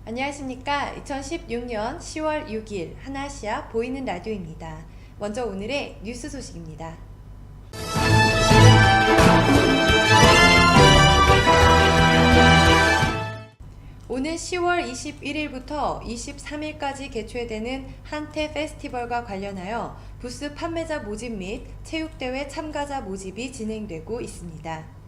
안녕하십니까. 2016년 10월 6일 하나아시아 보이는 라디오입니다. 먼저 오늘의 뉴스 소식입니다. 오는 10월 21일부터 23일까지 개최되는 한테 페스티벌과 관련하여 부스 판매자 모집 및 체육대회 참가자 모집이 진행되고 있습니다.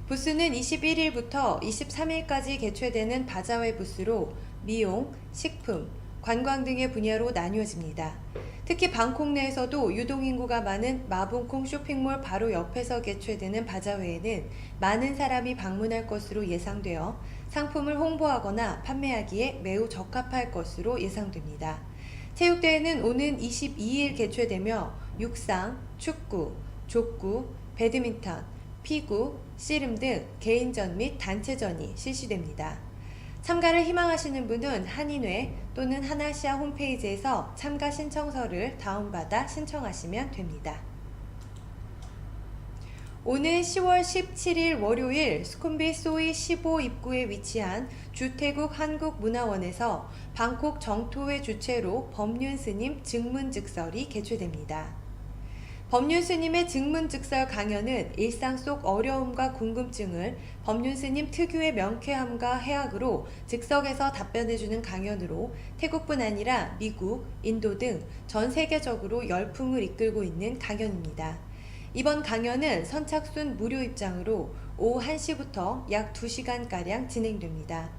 부스는 21일부터 23일까지 개최되는 바자회 부스로 미용, 식품, 관광 등의 분야로 나뉘어집니다. 특히 방콕 내에서도 유동인구가 많은 마붕콩 쇼핑몰 바로 옆에서 개최되는 바자회에는 많은 사람이 방문할 것으로 예상되어 상품을 홍보하거나 판매하기에 매우 적합할 것으로 예상됩니다. 체육대회는 오는 22일 개최되며 육상, 축구, 족구, 배드민턴, 피구, 씨름 등 개인전 및 단체전이 실시됩니다. 참가를 희망하시는 분은 한인회 또는 하나아시아 홈페이지에서 참가 신청서를 다운받아 신청하시면 됩니다. 오늘 10월 17일 월요일 수쿰빗 소이 15 입구에 위치한 주태국 한국문화원에서 방콕 정토회 주최로 법륜스님 증문즉설이 개최됩니다. 법륜스님의 증문즉설 강연은 일상 속 어려움과 궁금증을 법륜스님 특유의 명쾌함과 해학으로 즉석에서 답변해주는 강연으로 태국뿐 아니라 미국, 인도 등 전 세계적으로 열풍을 이끌고 있는 강연입니다. 이번 강연은 선착순 무료 입장으로 오후 1시부터 약 2시간가량 진행됩니다.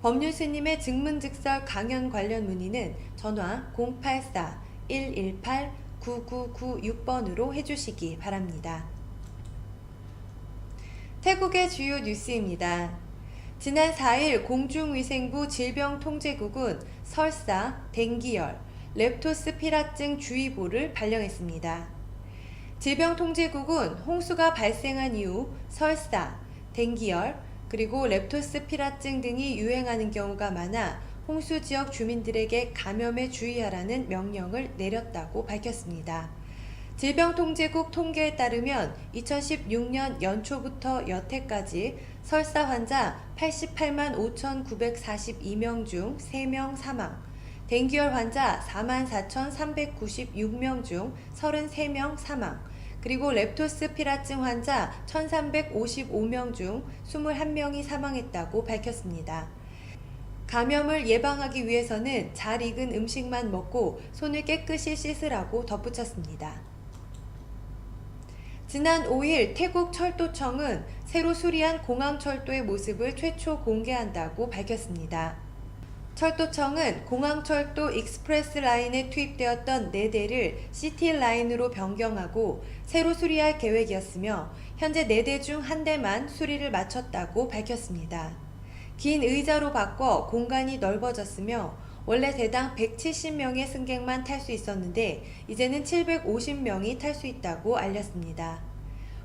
법륜스님의 증문즉설 강연 관련 문의는 전화 084-118-9996번으로 해주시기 바랍니다. 태국의 주요 뉴스입니다. 지난 4일 공중위생부 질병통제국은 설사, 댕기열, 렙토스피라증 주의보를 발령했습니다. 질병통제국은 홍수가 발생한 이후 설사, 댕기열, 그리고 렙토스피라증 등이 유행하는 경우가 많아 홍수 지역 주민들에게 감염에 주의하라는 명령을 내렸다고 밝혔습니다. 질병통제국 통계에 따르면 2016년 연초부터 여태까지 설사 환자 88만 5,942명 중 3명 사망, 댕기열 환자 44,396명 중 33명 사망, 그리고 렙토스피라증 환자 1,355명 중 21명이 사망했다고 밝혔습니다. 감염을 예방하기 위해서는 잘 익은 음식만 먹고 손을 깨끗이 씻으라고 덧붙였습니다. 지난 5일 태국 철도청은 새로 수리한 공항철도의 모습을 최초 공개한다고 밝혔습니다. 철도청은 공항철도 익스프레스 라인에 투입되었던 4대를 시티라인으로 변경하고 새로 수리할 계획이었으며 현재 4대 중 1대만 수리를 마쳤다고 밝혔습니다. 긴 의자로 바꿔 공간이 넓어졌으며 원래 대당 170명의 승객만 탈 수 있었는데 이제는 750명이 탈 수 있다고 알렸습니다.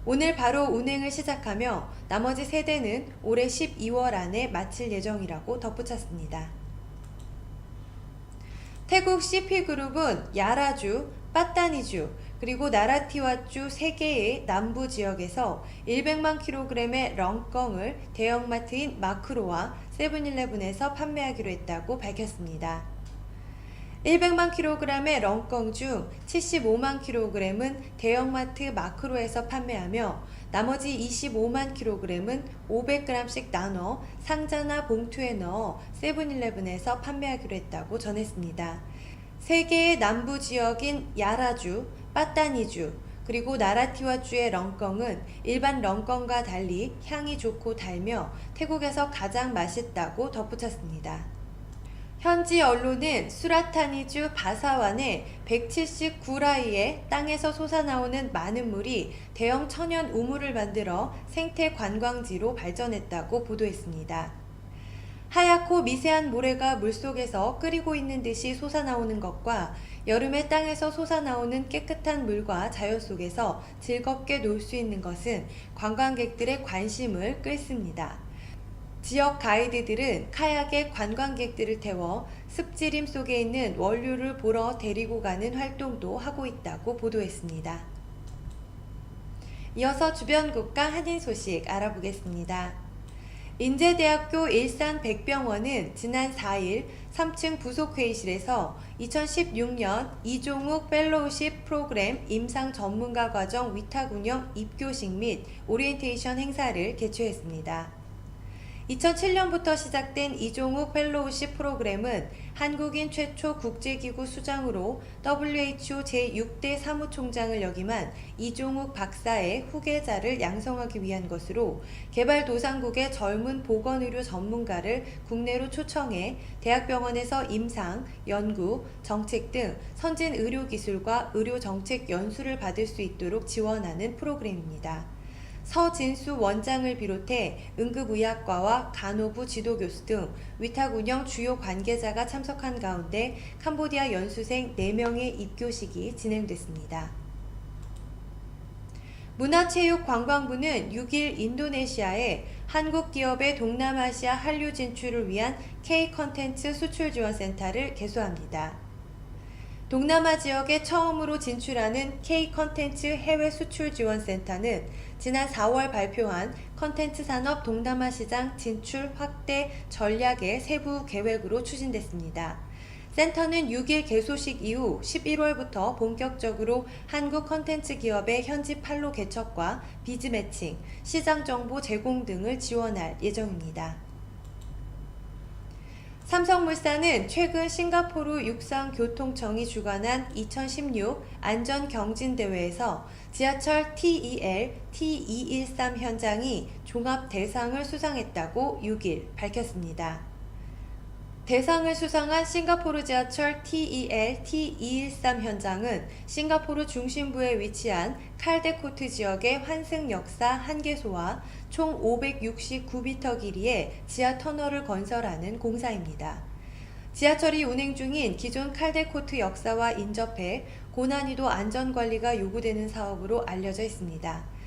오늘 바로 운행을 시작하며 나머지 3대는 올해 12월 안에 마칠 예정이라고 덧붙였습니다. 태국 CP그룹은 야라주, 빠따니주, 그리고 나라티와주 3개의 남부 지역에서 100만 kg의 렁껑을 대형마트인 마크로와 세븐일레븐에서 판매하기로 했다고 밝혔습니다. 100만 kg의 렁껑 중 75만 kg은 대형마트 마크로에서 판매하며 나머지 25만 kg은 500g씩 나눠 상자나 봉투에 넣어 세븐일레븐에서 판매하기로 했다고 전했습니다. 3개의 남부 지역인 야라주, 빠따니주, 그리고 나라티와주의 렁껑은 일반 렁껑과 달리 향이 좋고 달며 태국에서 가장 맛있다고 덧붙였습니다. 현지 언론은 수라타니주 바사완의 179라이의 땅에서 솟아나오는 많은 물이 대형 천연 우물을 만들어 생태 관광지로 발전했다고 보도했습니다. 하얗고 미세한 모래가 물속에서 끓이고 있는 듯이 솟아나오는 것과 여름에 땅에서 솟아나오는 깨끗한 물과 자연 속에서 즐겁게 놀 수 있는 것은 관광객들의 관심을 끌습니다. 지역 가이드들은 카약에 관광객들을 태워 습지림 속에 있는 원류를 보러 데리고 가는 활동도 하고 있다고 보도했습니다. 이어서 주변 국가 한인 소식 알아보겠습니다. 인제대학교 일산백병원은 지난 4일 3층 부속회의실에서 2016년 이종욱 펠로우십 프로그램 임상 전문가 과정 위탁 운영 입교식 및 오리엔테이션 행사를 개최했습니다. 2007년부터 시작된 이종욱 펠로우십 프로그램은 한국인 최초 국제기구 수장으로 WHO 제6대 사무총장을 역임한 이종욱 박사의 후계자를 양성하기 위한 것으로 개발도상국의 젊은 보건의료 전문가를 국내로 초청해 대학병원에서 임상, 연구, 정책 등 선진 의료기술과 의료정책 연수를 받을 수 있도록 지원하는 프로그램입니다. 서진수 원장을 비롯해 응급의학과와 간호부 지도교수 등 위탁 운영 주요 관계자가 참석한 가운데 캄보디아 연수생 4명의 입교식이 진행됐습니다. 문화체육관광부는 6일 인도네시아에 한국 기업의 동남아시아 한류 진출을 위한 K-컨텐츠 수출지원센터를 개소합니다. 동남아 지역에 처음으로 진출하는 K-컨텐츠 해외 수출 지원센터는 지난 4월 발표한 컨텐츠 산업 동남아 시장 진출 확대 전략의 세부 계획으로 추진됐습니다. 센터는 6일 개소식 이후 11월부터 본격적으로 한국 컨텐츠 기업의 현지 판로 개척과 비즈 매칭, 시장 정보 제공 등을 지원할 예정입니다. 삼성물산은 최근 싱가포르 육상교통청이 주관한 2016 안전경진대회에서 지하철 TEL T213 현장이 종합 대상을 수상했다고 6일 밝혔습니다. 대상을 수상한 싱가포르 지하철 TEL T213 현장은 싱가포르 중심부에 위치한 칼데코트 지역의 환승 역사 1개소와 총 569m 길이의 지하 터널을 건설하는 공사입니다. 지하철이 운행 중인 기존 칼데코트 역사와 인접해 고난이도 안전관리가 요구되는 사업으로 알려져 있습니다.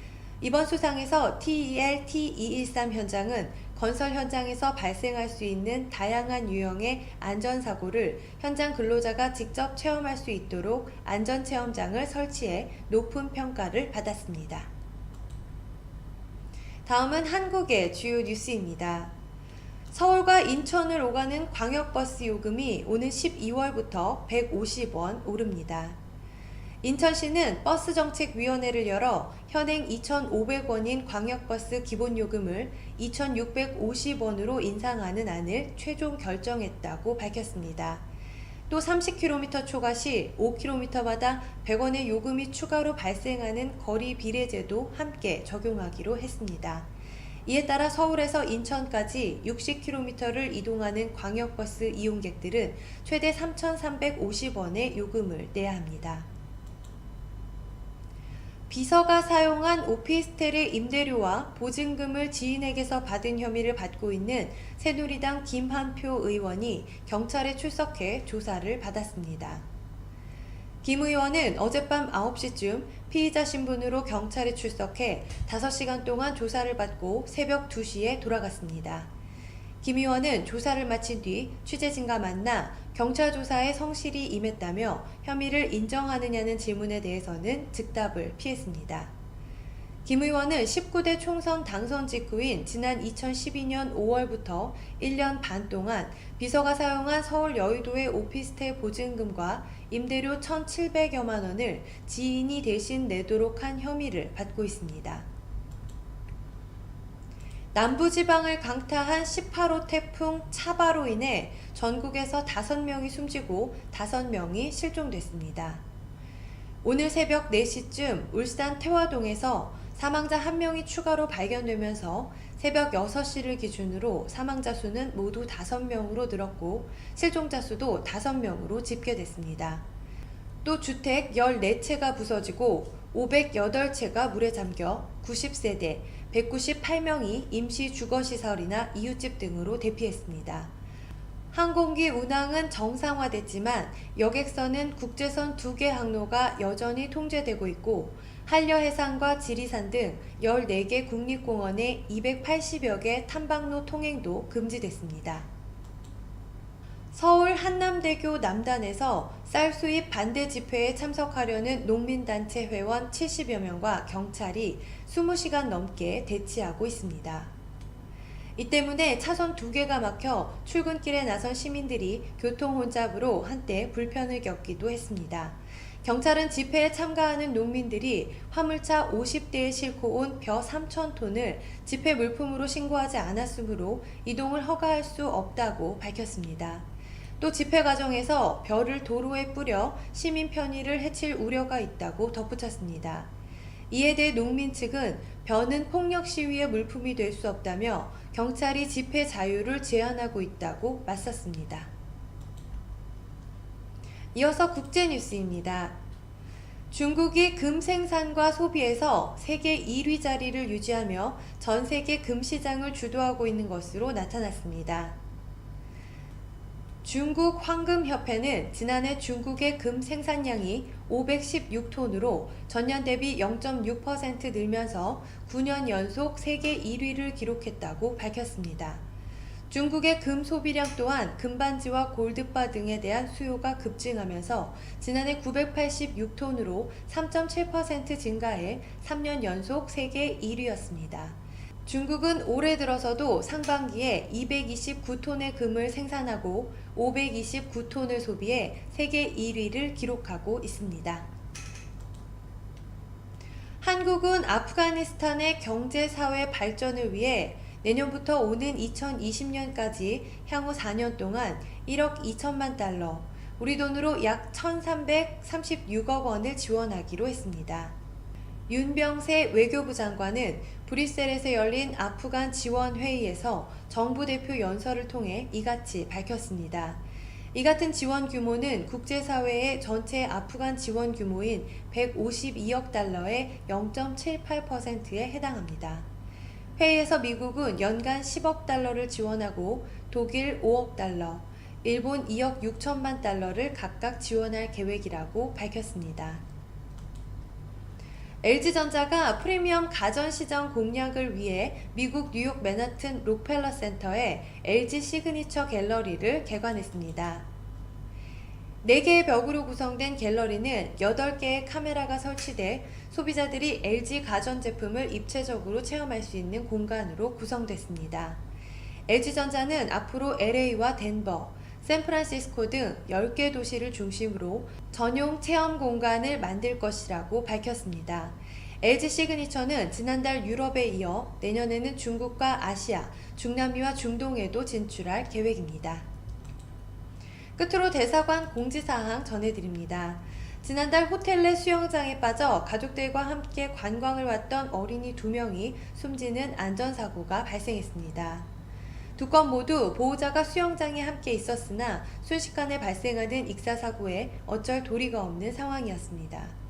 이번 수상에서 TEL T213 현장은 건설 현장에서 발생할 수 있는 다양한 유형의 안전사고를 현장 근로자가 직접 체험할 수 있도록 안전체험장을 설치해 높은 평가를 받았습니다. 다음은 한국의 주요 뉴스입니다. 서울과 인천을 오가는 광역버스 요금이 오는 12월부터 150원 오릅니다. 인천시는 버스정책위원회를 열어 현행 2,500원인 광역버스 기본요금을 2,650원으로 인상하는 안을 최종 결정했다고 밝혔습니다. 또 30km 초과 시 5km마다 100원의 요금이 추가로 발생하는 거리 비례제도 함께 적용하기로 했습니다. 이에 따라 서울에서 인천까지 60km를 이동하는 광역버스 이용객들은 최대 3,350원의 요금을 내야 합니다. 비서가 사용한 오피스텔의 임대료와 보증금을 지인에게서 받은 혐의를 받고 있는 새누리당 김한표 의원이 경찰에 출석해 조사를 받았습니다. 김 의원은 어젯밤 9시쯤 피의자 신분으로 경찰에 출석해 5시간 동안 조사를 받고 새벽 2시에 돌아갔습니다. 김 의원은 조사를 마친 뒤 취재진과 만나 경찰 조사에 성실히 임했다며 혐의를 인정하느냐는 질문에 대해서는 즉답을 피했습니다. 김 의원은 19대 총선 당선 직후인 지난 2012년 5월부터 1년 반 동안 비서가 사용한 서울 여의도의 오피스텔 보증금과 임대료 1,700여만 원을 지인이 대신 내도록 한 혐의를 받고 있습니다. 남부지방을 강타한 18호 태풍 차바로 인해 전국에서 5명이 숨지고 5명이 실종됐습니다. 오늘 새벽 4시쯤 울산 태화동에서 사망자 1명이 추가로 발견되면서 새벽 6시를 기준으로 사망자 수는 모두 5명으로 늘었고 실종자 수도 5명으로 집계됐습니다. 또 주택 14채가 부서지고 508채가 물에 잠겨 90세대 198명이 임시 주거시설이나 이웃집 등으로 대피했습니다. 항공기 운항은 정상화됐지만 여객선은 국제선 2개 항로가 여전히 통제되고 있고 한려해상과 지리산 등 14개 국립공원의 280여 개 탐방로 통행도 금지됐습니다. 서울 한남대교 남단에서 쌀 수입 반대 집회에 참석하려는 농민단체 회원 70여 명과 경찰이 20시간 넘게 대치하고 있습니다. 이 때문에 차선 2개가 막혀 출근길에 나선 시민들이 교통 혼잡으로 한때 불편을 겪기도 했습니다. 경찰은 집회에 참가하는 농민들이 화물차 50대에 싣고 온 벼 3,000톤을 집회 물품으로 신고하지 않았으므로 이동을 허가할 수 없다고 밝혔습니다. 또 집회 과정에서 벼를 도로에 뿌려 시민 편의를 해칠 우려가 있다고 덧붙였습니다. 이에 대해 농민 측은 벼는 폭력 시위의 물품이 될 수 없다며 경찰이 집회 자유를 제한하고 있다고 맞섰습니다. 이어서 국제 뉴스입니다. 중국이 금 생산과 소비에서 세계 1위 자리를 유지하며 전 세계 금 시장을 주도하고 있는 것으로 나타났습니다. 중국 황금협회는 지난해 중국의 금 생산량이 516톤으로 전년 대비 0.6% 늘면서 9년 연속 세계 1위를 기록했다고 밝혔습니다. 중국의 금 소비량 또한 금반지와 골드바 등에 대한 수요가 급증하면서 지난해 986톤으로 3.7% 증가해 3년 연속 세계 1위였습니다. 중국은 올해 들어서도 상반기에 229톤의 금을 생산하고 529톤을 소비해 세계 1위를 기록하고 있습니다. 한국은 아프가니스탄의 경제, 사회 발전을 위해 내년부터 오는 2020년까지 향후 4년 동안 1억 2천만 달러, 우리 돈으로 약 1,336억 원을 지원하기로 했습니다. 윤병세 외교부 장관은 브뤼셀에서 열린 아프간 지원 회의에서 정부 대표 연설을 통해 이같이 밝혔습니다. 이 같은 지원 규모는 국제사회의 전체 아프간 지원 규모인 152억 달러의 0.78%에 해당합니다. 회의에서 미국은 연간 10억 달러를 지원하고 독일 5억 달러, 일본 2억 6천만 달러를 각각 지원할 계획이라고 밝혔습니다. LG전자가 프리미엄 가전시장 공략을 위해 미국 뉴욕 맨하튼 록펠러 센터에 LG 시그니처 갤러리를 개관했습니다. 4개의 벽으로 구성된 갤러리는 8개의 카메라가 설치돼 소비자들이 LG 가전제품을 입체적으로 체험할 수 있는 공간으로 구성됐습니다. LG전자는 앞으로 LA와 덴버, 샌프란시스코 등 10개 도시를 중심으로 전용 체험 공간을 만들 것이라고 밝혔습니다. LG 시그니처는 지난달 유럽에 이어 내년에는 중국과 아시아, 중남미와 중동에도 진출할 계획입니다. 끝으로 대사관 공지사항 전해드립니다. 지난달 호텔 내 수영장에 빠져 가족들과 함께 관광을 왔던 어린이 2명이 숨지는 안전사고가 발생했습니다. 2건 모두 보호자가 수영장에 함께 있었으나 순식간에 발생하는 익사사고에 어쩔 도리가 없는 상황이었습니다.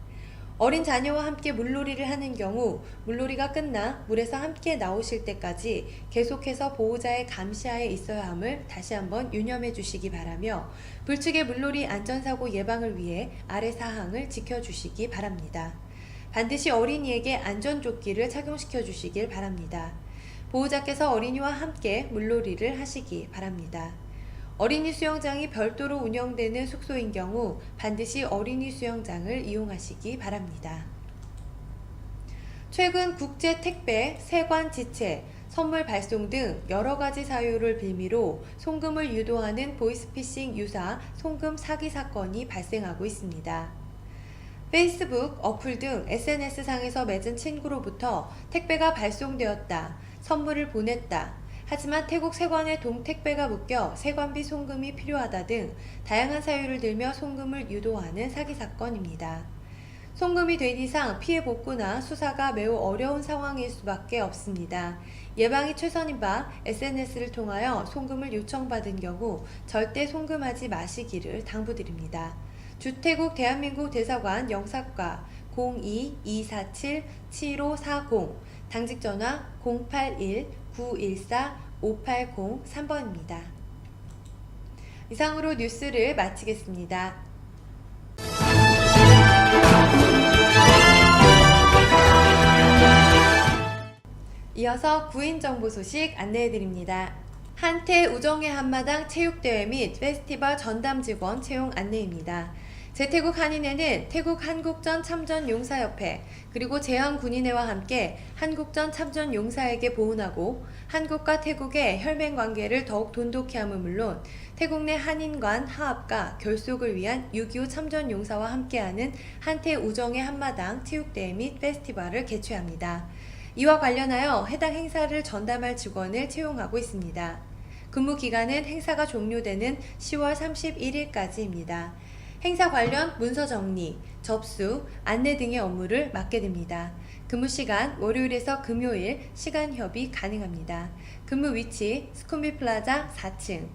어린 자녀와 함께 물놀이를 하는 경우 물놀이가 끝나 물에서 함께 나오실 때까지 계속해서 보호자의 감시하에 있어야 함을 다시 한번 유념해 주시기 바라며 불측의 물놀이 안전사고 예방을 위해 아래 사항을 지켜주시기 바랍니다. 반드시 어린이에게 안전조끼를 착용시켜 주시길 바랍니다. 보호자께서 어린이와 함께 물놀이를 하시기 바랍니다. 어린이 수영장이 별도로 운영되는 숙소인 경우 반드시 어린이 수영장을 이용하시기 바랍니다. 최근 국제 택배, 세관 지체, 선물 발송 등 여러가지 사유를 빌미로 송금을 유도하는 보이스피싱 유사 송금 사기 사건이 발생하고 있습니다. 페이스북, 어플 등 SNS상에서 맺은 친구로부터 택배가 발송되었다, 선물을 보냈다, 하지만 태국 세관에 동택배가 묶여 세관비 송금이 필요하다 등 다양한 사유를 들며 송금을 유도하는 사기 사건입니다. 송금이 된 이상 피해 복구나 수사가 매우 어려운 상황일 수밖에 없습니다. 예방이 최선인 바 SNS를 통하여 송금을 요청받은 경우 절대 송금하지 마시기를 당부드립니다. 주태국 대한민국 대사관 영사과 02-247-7540 당직전화 081-914-5803번입니다. 이상으로 뉴스를 마치겠습니다. 이어서 구인정보 소식 안내해드립니다. 한태 우정의 한마당 체육대회 및 페스티벌 전담직원 채용 안내입니다. 제태국 한인회는 태국 한국전 참전용사협회 그리고 제한군인회와 함께 한국전 참전용사에게 보훈하고 한국과 태국의 혈맹관계를 더욱 돈독히 함은 물론 태국 내 한인 간 화합과 결속을 위한 6.25 참전용사와 함께하는 한태 우정의 한마당 체육대회 및 페스티벌을 개최합니다. 이와 관련하여 해당 행사를 전담할 직원을 채용하고 있습니다. 근무 기간은 행사가 종료되는 10월 31일까지입니다. 행사 관련 문서 정리, 접수, 안내 등의 업무를 맡게 됩니다. 근무 시간 월요일에서 금요일 시간 협의 가능합니다. 근무 위치 스쿰비 플라자 4층.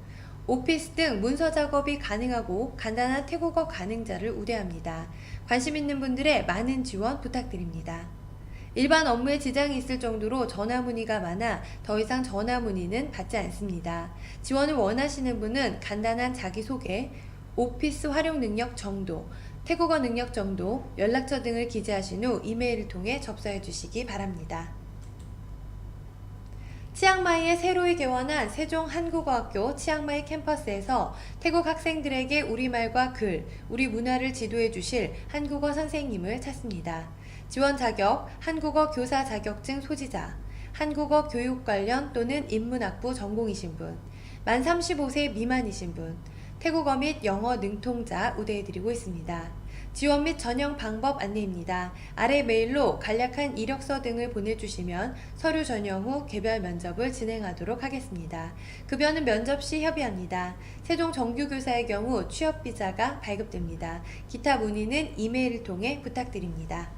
오피스 등 문서 작업이 가능하고 간단한 태국어 가능자를 우대합니다. 관심 있는 분들의 많은 지원 부탁드립니다. 일반 업무에 지장이 있을 정도로 전화 문의가 많아 더 이상 전화 문의는 받지 않습니다. 지원을 원하시는 분은 간단한 자기소개, 오피스 활용 능력 정도, 태국어 능력 정도, 연락처 등을 기재하신 후 이메일을 통해 접수해 주시기 바랍니다. 치앙마이에 새로이 개원한 세종한국어학교 치앙마이 캠퍼스에서 태국 학생들에게 우리말과 글, 우리 문화를 지도해 주실 한국어 선생님을 찾습니다. 지원 자격, 한국어 교사 자격증 소지자, 한국어 교육 관련 또는 인문학부 전공이신 분, 만 35세 미만이신 분, 태국어 및 영어 능통자 우대해드리고 있습니다. 지원 및 전형 방법 안내입니다. 아래 메일로 간략한 이력서 등을 보내주시면 서류 전형 후 개별 면접을 진행하도록 하겠습니다. 급여는 면접 시 협의합니다. 세종 정규교사의 경우 취업비자가 발급됩니다. 기타 문의는 이메일을 통해 부탁드립니다.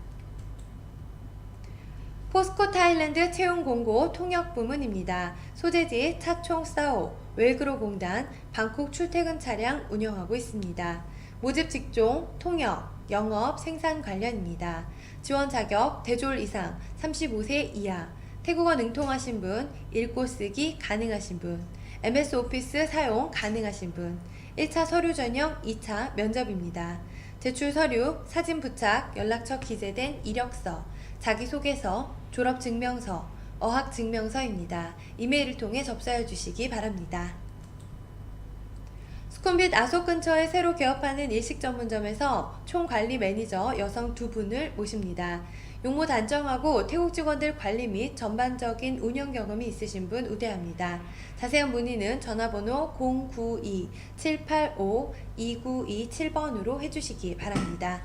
포스코 타일랜드 채용 공고 통역 부문입니다. 소재지 차총 사오, 웰그로 공단, 방콕 출퇴근 차량 운영하고 있습니다. 모집 직종, 통역, 영업, 생산 관련입니다. 지원 자격, 대졸 이상, 35세 이하, 태국어 능통하신 분, 읽고 쓰기 가능하신 분, MS 오피스 사용 가능하신 분, 1차 서류 전형, 2차 면접입니다. 제출 서류, 사진 부착, 연락처 기재된 이력서, 자기소개서, 졸업증명서, 어학증명서입니다. 이메일을 통해 접수해 주시기 바랍니다. 스쿰빗 아속 근처에 새로 개업하는 일식 전문점에서 총관리 매니저 여성 2분을 모십니다. 용모 단정하고 태국 직원들 관리 및 전반적인 운영 경험이 있으신 분 우대합니다. 자세한 문의는 전화번호 092-785-2927번으로 해주시기 바랍니다.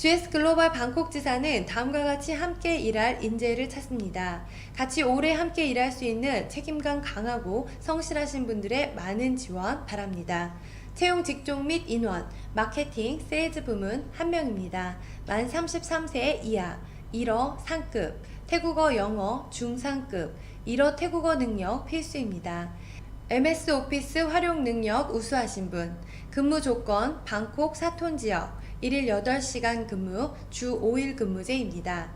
GS 글로벌 방콕 지사는 다음과 같이 함께 일할 인재를 찾습니다. 같이 오래 함께 일할 수 있는 책임감 강하고 성실하신 분들의 많은 지원 바랍니다. 채용 직종 및 인원, 마케팅, 세일즈 부문 1명입니다. 만 33세 이하, 1어 상급, 태국어 영어 중상급, 1어 태국어 능력 필수입니다. MS 오피스 활용 능력 우수하신 분, 근무 조건 방콕 사톤 지역, 1일 8시간 근무, 주 5일 근무제입니다.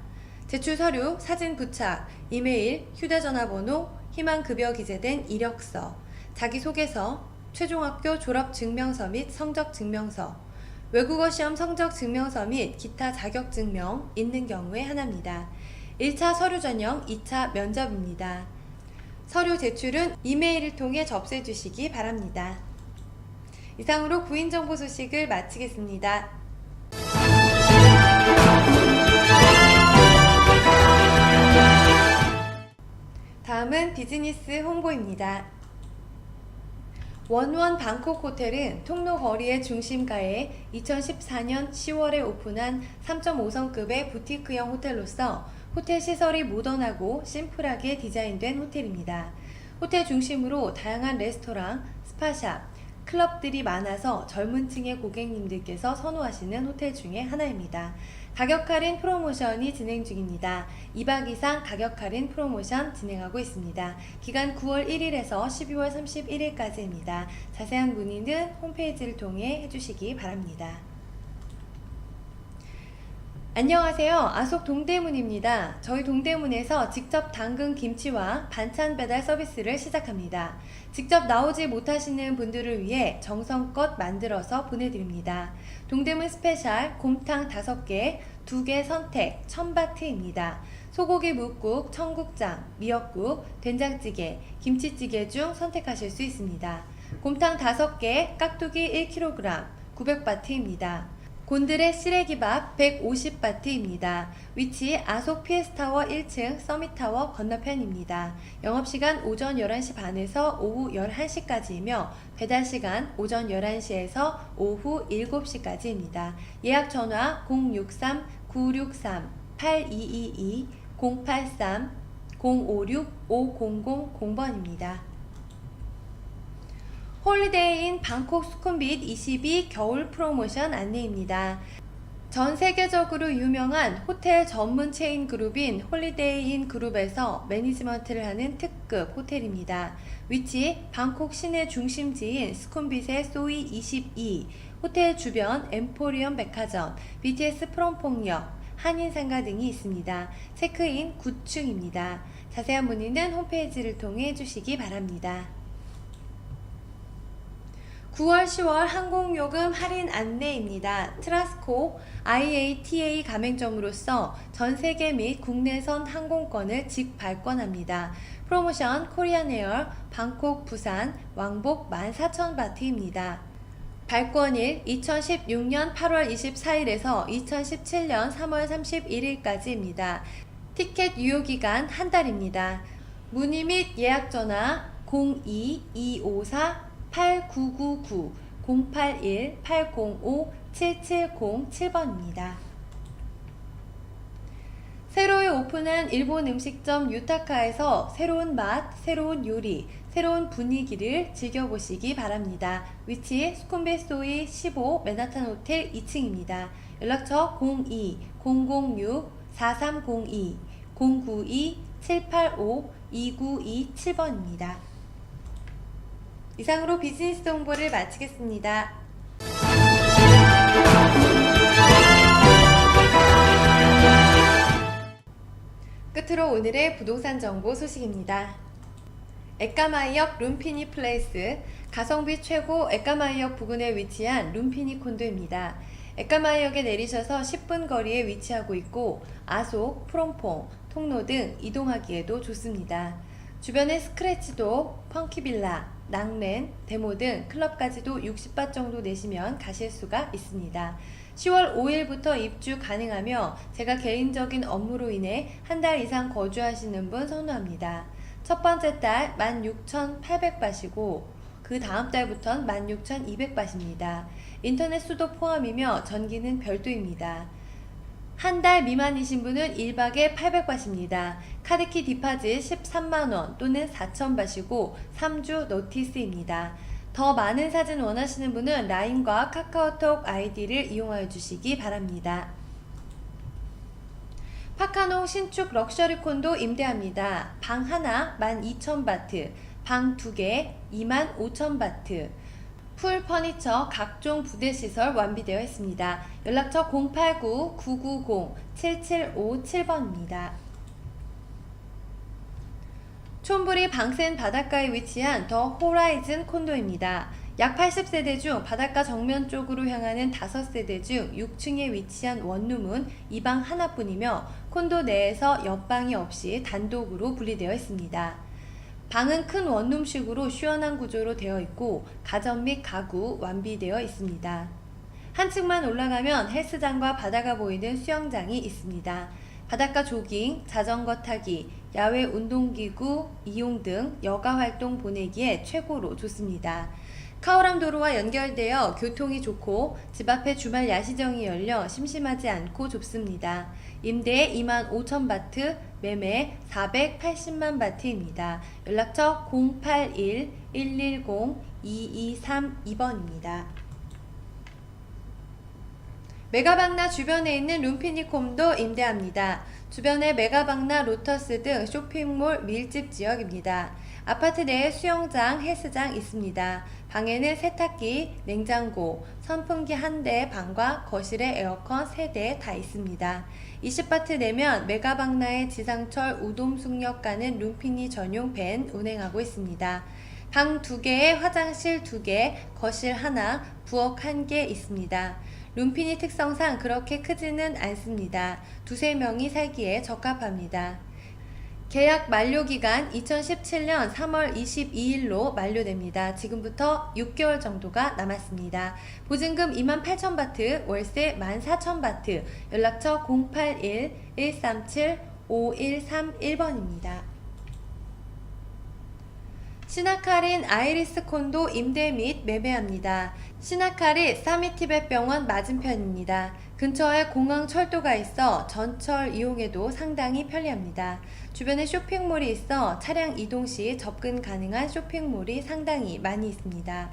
제출 서류, 사진 부착, 이메일, 휴대전화번호, 희망급여 기재된 이력서, 자기소개서, 최종학교 졸업증명서 및 성적증명서, 외국어 시험 성적증명서 및 기타 자격증명 있는 경우에 하나입니다. 1차 서류 전형, 2차 면접입니다. 서류 제출은 이메일을 통해 접수해 주시기 바랍니다. 이상으로 구인정보 소식을 마치겠습니다. 다음은 비즈니스 홍보입니다. 원원 방콕 호텔은 통로 거리의 중심가에 2014년 10월에 오픈한 3.5성급의 부티크형 호텔로서 호텔 시설이 모던하고 심플하게 디자인된 호텔입니다. 호텔 중심으로 다양한 레스토랑, 스파샵, 클럽들이 많아서 젊은 층의 고객님들께서 선호하시는 호텔 중에 하나입니다. 가격 할인 프로모션이 진행 중입니다. 2박 이상 가격 할인 프로모션 진행하고 있습니다. 기간 9월 1일에서 12월 31일까지입니다. 자세한 문의는 홈페이지를 통해 해주시기 바랍니다. 안녕하세요. 아속 동대문입니다. 저희 동대문에서 직접 담근 김치와 반찬 배달 서비스를 시작합니다. 직접 나오지 못하시는 분들을 위해 정성껏 만들어서 보내드립니다. 동대문 스페셜 곰탕 5개, 2개 선택, 천바트입니다. 소고기 묵국, 청국장, 미역국, 된장찌개, 김치찌개 중 선택하실 수 있습니다. 곰탕 5개, 깍두기 1kg, 900바트입니다. 곤드레 시래기밥 150바트입니다. 위치 아속 PS타워 1층 서밋타워 건너편입니다. 영업시간 오전 11시 반에서 오후 11시까지이며 배달시간 오전 11시에서 오후 7시까지입니다. 예약 전화 063-963-8222, 083-056-5000번입니다. 홀리데이인 방콕 수쿰빗 22 겨울 프로모션 안내입니다. 전 세계적으로 유명한 호텔 전문 체인 그룹인 홀리데이인 그룹에서 매니지먼트를 하는 특급 호텔입니다. 위치 방콕 시내 중심지인 수쿰빗의 소이 22, 호텔 주변 엠포리엄 백화점, BTS 프롬퐁역, 한인상가 등이 있습니다. 체크인 9층입니다. 자세한 문의는 홈페이지를 통해 해주시기 바랍니다. 9월 10월 항공요금 할인 안내입니다. 트라스코 IATA 가맹점으로서 전세계 및 국내선 항공권을 직발권합니다. 프로모션 코리안에어 방콕 부산 왕복 14,000바트입니다. 발권일 2016년 8월 24일에서 2017년 3월 31일까지입니다. 티켓 유효기간 한 달입니다. 문의 및 예약 전화 02-254-8999, 081-805-7707번입니다. 새로이 오픈한 일본 음식점 유타카에서 새로운 맛, 새로운 요리, 새로운 분위기를 즐겨보시기 바랍니다. 위치 수쿰빗 소이 15 맨하탄 호텔 2층입니다. 연락처 02-006-4302, 092-785-2927번입니다. 이상으로 비즈니스 정보를 마치겠습니다. 끝으로 오늘의 부동산 정보 소식입니다. 에까마이역 룸피니 플레이스, 가성비 최고 에까마이역 부근에 위치한 룸피니 콘도입니다. 에까마이역에 내리셔서 10분 거리에 위치하고 있고 아속, 프롬퐁, 통로 등 이동하기에도 좋습니다. 주변에 스크래치도, 펑키빌라, 낭렌, 데모 등 클럽까지도 60밭 정도 내시면 가실 수가 있습니다. 10월 5일부터 입주 가능하며 제가 개인적인 업무로 인해 한 달 이상 거주하시는 분 선호합니다. 첫 번째 달 16,800바트이고 그 다음 달부턴 16,200바트입니다. 인터넷 수도 포함이며 전기는 별도입니다. 한 달 미만이신 분은 1박에 800바트입니다. 카드키 디파짓 13만원 또는 4,000바트이고 3주 노티스입니다. 더 많은 사진 원하시는 분은 라인과 카카오톡 아이디를 이용하여 주시기 바랍니다. 파카농 신축 럭셔리 콘도 임대합니다. 방 하나 12,000바트, 방 2개 25,000바트, 풀 퍼니처 각종 부대시설 완비되어 있습니다. 연락처 089-990-7757번입니다. 촌부리 방센 바닷가에 위치한 더 호라이즌 콘도입니다. 약 80세대 중 바닷가 정면 쪽으로 향하는 5세대 중 6층에 위치한 원룸은 이 방 하나뿐이며 콘도 내에서 옆방이 없이 단독으로 분리되어 있습니다. 방은 큰 원룸식으로 시원한 구조로 되어 있고 가전 및 가구 완비되어 있습니다. 한 층만 올라가면 헬스장과 바다가 보이는 수영장이 있습니다. 바닷가 조깅, 자전거 타기, 야외 운동기구 이용 등 여가 활동 보내기에 최고로 좋습니다. 카오람 도로와 연결되어 교통이 좋고 집 앞에 주말 야시정이 열려 심심하지 않고 좁습니다. 임대 25,000바트, 매매 480만 바트입니다. 연락처 081-110-2232번입니다. 메가방나 주변에 있는 룸피니콤도 임대합니다. 주변에 메가방나 로터스 등 쇼핑몰 밀집 지역입니다. 아파트 내에 수영장, 헬스장 있습니다. 방에는 세탁기, 냉장고, 선풍기 1대, 방과 거실에 에어컨 3대 다 있습니다. 20바트 내면 메가방나의 지상철 우돔숙역 가는 룸피니 전용 밴 운행하고 있습니다. 방 2개에 화장실 2개, 거실 하나, 부엌 1개 있습니다. 룸피니 특성상 그렇게 크지는 않습니다. 2-3명이 살기에 적합합니다. 계약 만료 기간 2017년 3월 22일로 만료됩니다. 지금부터 6개월 정도가 남았습니다. 보증금 28,000바트, 월세 14,000바트, 연락처 081-137-5131번입니다. 시나카린 아이리스 콘도 임대 및 매매합니다. 시나카린 사미티벳 병원 맞은편입니다. 근처에 공항 철도가 있어 전철 이용에도 상당히 편리합니다. 주변에 쇼핑몰이 있어 차량 이동 시 접근 가능한 쇼핑몰이 상당히 많이 있습니다.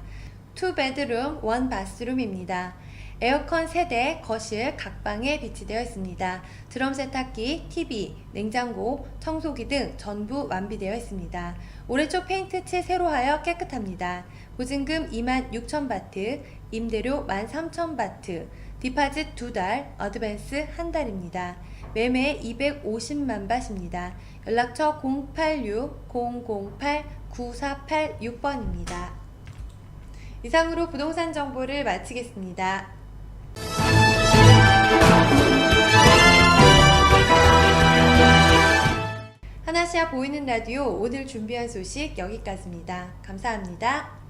2베드룸 1바스룸입니다. 에어컨 3대, 거실 각 방에 비치되어 있습니다. 드럼 세탁기, TV, 냉장고, 청소기 등 전부 완비되어 있습니다. 올해 초 페인트 칠 새로 하여 깨끗합니다. 보증금 26,000바트, 임대료 13,000바트, 디파짓 2달, 어드밴스 1달입니다. 매매 250만 밭입니다. 연락처 086-008-9486번입니다. 이상으로 부동산 정보를 마치겠습니다. 하나시아 보이는 라디오 오늘 준비한 소식 여기까지입니다. 감사합니다.